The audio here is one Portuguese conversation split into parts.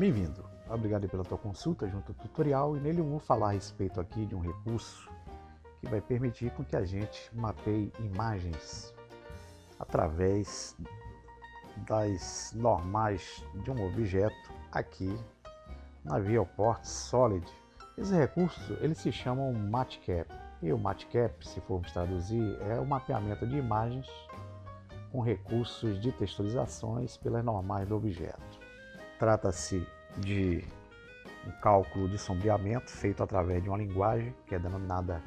Bem-vindo, obrigado pela tua consulta junto ao tutorial, e nele eu vou falar a respeito aqui de um recurso que vai permitir com que a gente mapeie imagens através das normais de um objeto aqui na Viewport Solid. Esse recurso ele se chama um Matcap, e o Matcap, se formos traduzir, é o mapeamento de imagens com recursos de texturizações pelas normais do objeto. Trata-se de um cálculo de sombreamento feito através de uma linguagem que é denominada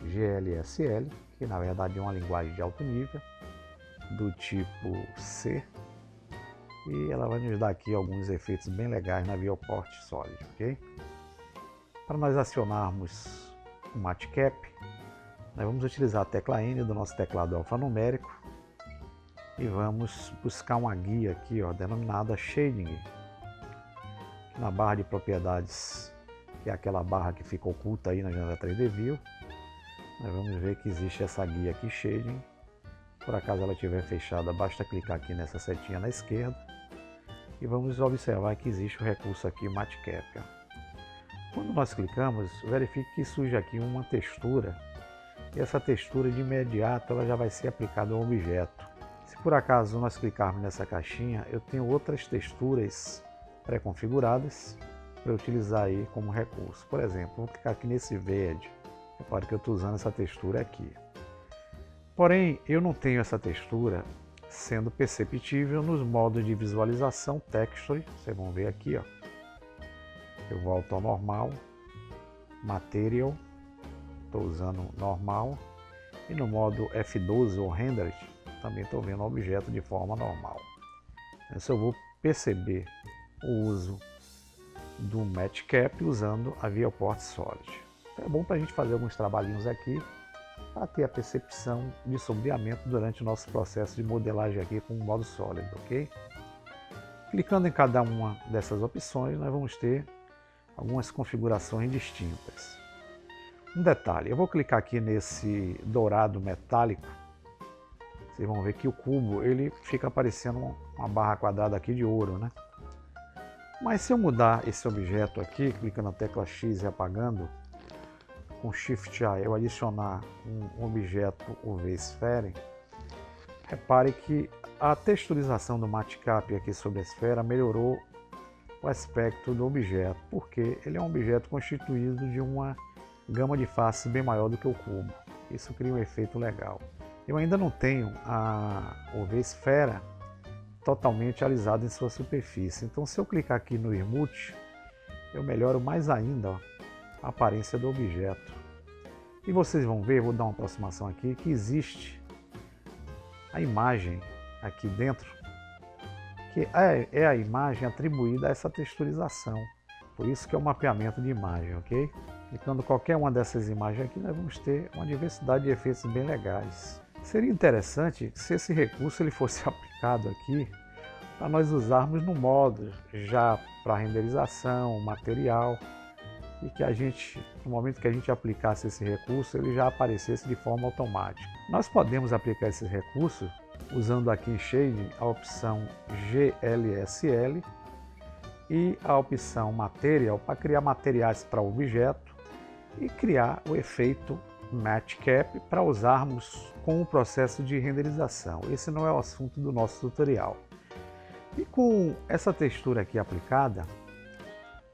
GLSL, que na verdade é uma linguagem de alto nível, do tipo C, e ela vai nos dar aqui alguns efeitos bem legais na Viewport Solid, ok? Para nós acionarmos o Matcap, nós vamos utilizar a tecla N do nosso teclado alfanumérico e vamos buscar uma guia aqui, denominada Shading. Na barra de propriedades, que é aquela barra que fica oculta aí na janela 3D View, nós vamos ver que existe essa guia aqui, Shading. Por acaso ela estiver fechada, basta clicar aqui nessa setinha na esquerda e vamos observar que existe o recurso aqui, Matcap. Quando nós clicamos, verifique que surge aqui uma textura, e essa textura de imediato ela já vai ser aplicada ao objeto. Se por acaso nós clicarmos nessa caixinha, eu tenho outras texturas pré-configuradas para utilizar aí como recurso. Por exemplo, vou clicar aqui nesse verde. Repare que eu estou usando essa textura aqui. Porém, eu não tenho essa textura sendo perceptível nos modos de visualização Texture. Vocês vão ver aqui, eu volto ao normal, Material, estou usando normal, e no modo F12 ou Rendered também estou vendo o objeto de forma normal. Então, eu vou perceber o uso do Matcap usando a Viewport Solid. Então, é bom para a gente fazer alguns trabalhinhos aqui para ter a percepção de sombreamento durante o nosso processo de modelagem aqui com o modo sólido, ok? Clicando em cada uma dessas opções, nós vamos ter algumas configurações distintas. Um detalhe, eu vou clicar aqui nesse dourado metálico. Vocês vão ver que o cubo ele fica parecendo uma barra quadrada aqui de ouro, né? Mas se eu mudar esse objeto aqui, clicando na tecla X e apagando, com Shift A eu adicionar um objeto UV Sphere, repare que a texturização do Matcap aqui sobre a esfera melhorou o aspecto do objeto, porque ele é um objeto constituído de uma gama de faces bem maior do que o cubo. Isso cria um efeito legal. Eu ainda não tenho a UV Esfera totalmente alisada em sua superfície, então se eu clicar aqui no Smooth, eu melhoro mais ainda a aparência do objeto. E vocês vão ver, vou dar uma aproximação aqui, que existe a imagem aqui dentro, que é a imagem atribuída a essa texturização. Por isso que é o mapeamento de imagem, ok? Clicando qualquer uma dessas imagens aqui, nós vamos ter uma diversidade de efeitos bem legais. Seria interessante se esse recurso ele fosse aplicado aqui para nós usarmos no modo já para renderização, material, e que a gente, no momento que a gente aplicasse esse recurso, ele já aparecesse de forma automática. Nós podemos aplicar esse recurso usando aqui em Shading a opção GLSL e a opção Material para criar materiais para o objeto e criar o efeito Matcap para usarmos com o processo de renderização. Esse não é o assunto do nosso tutorial. E com essa textura aqui aplicada,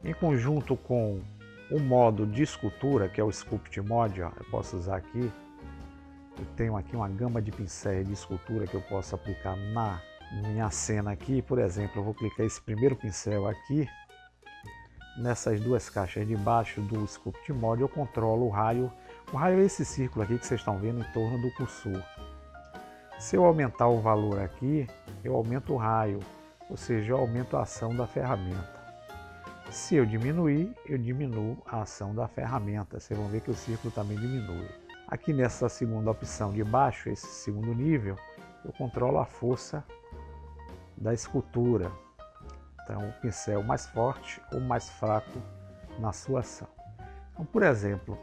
em conjunto com o modo de escultura, que é o Sculpt Mode, eu posso usar aqui, eu tenho aqui uma gama de pincéis de escultura que eu posso aplicar na minha cena aqui. Por exemplo, eu vou clicar esse primeiro pincel aqui, nessas duas caixas de baixo do Sculpt Mode, eu controlo o raio. O raio é esse círculo aqui que vocês estão vendo em torno do cursor. Se eu aumentar o valor aqui, eu aumento o raio, ou seja, eu aumento a ação da ferramenta. Se eu diminuir, eu diminuo a ação da ferramenta. Vocês vão ver que o círculo também diminui. Aqui nessa segunda opção de baixo, esse segundo nível, eu controlo a força da escultura. Então, o pincel mais forte ou mais fraco na sua ação. Então, por exemplo,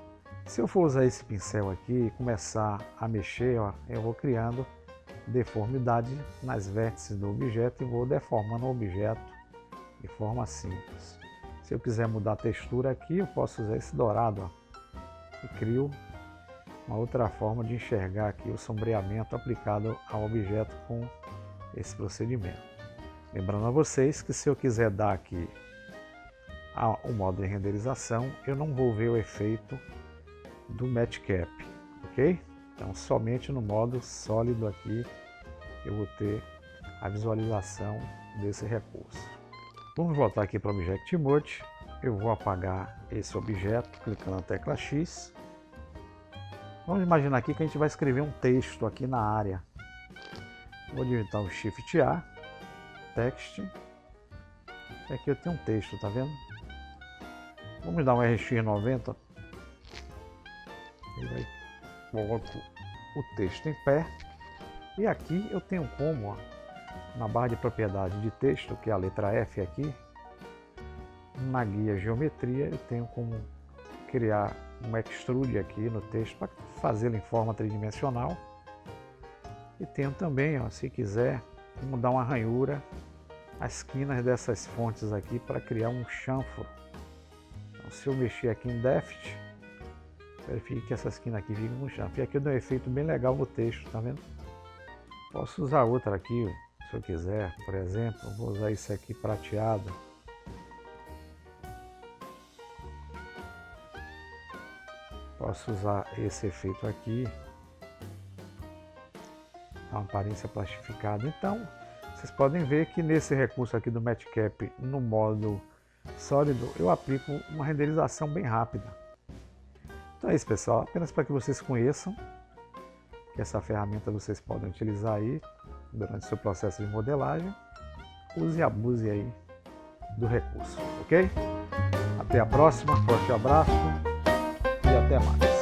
se eu for usar esse pincel aqui e começar a mexer, eu vou criando deformidade nas vértices do objeto e vou deformando o objeto de forma simples. Se eu quiser mudar a textura aqui, eu posso usar esse dourado, ó, e crio uma outra forma de enxergar aqui o sombreamento aplicado ao objeto com esse procedimento. Lembrando a vocês que se eu quiser dar aqui o modo de renderização, eu não vou ver o efeito do Matcap, ok? Então somente no modo sólido aqui eu vou ter a visualização desse recurso. Vamos voltar aqui para o Object Mode. Eu vou apagar esse objeto clicando na tecla X. Vamos imaginar aqui que a gente vai escrever um texto aqui na área. Vou digitar o Shift A, Text. E aqui eu tenho um texto, tá vendo? Vamos dar um RX90. Coloco o texto em pé. E aqui eu tenho como, ó, na barra de propriedade de texto, que é a letra F aqui, na guia geometria, eu tenho como criar um extrude aqui no texto para fazê-lo em forma tridimensional. E tenho também, ó, se quiser, como dar uma ranhura às esquinas dessas fontes aqui para criar um chanfro. Então, se eu mexer aqui em Deft, verifique que essa esquina aqui fica com chanfro. E aqui eu dou um efeito bem legal no texto, tá vendo? Posso usar outra aqui, se eu quiser, por exemplo, vou usar esse aqui prateado. Posso usar esse efeito aqui, uma aparência plastificada. Então, vocês podem ver que nesse recurso aqui do Matcap, no modo sólido, eu aplico uma renderização bem rápida. Então é isso, pessoal, apenas para que vocês conheçam que essa ferramenta vocês podem utilizar aí durante o seu processo de modelagem. Use e abuse aí do recurso, ok? Até a próxima, forte abraço e até mais.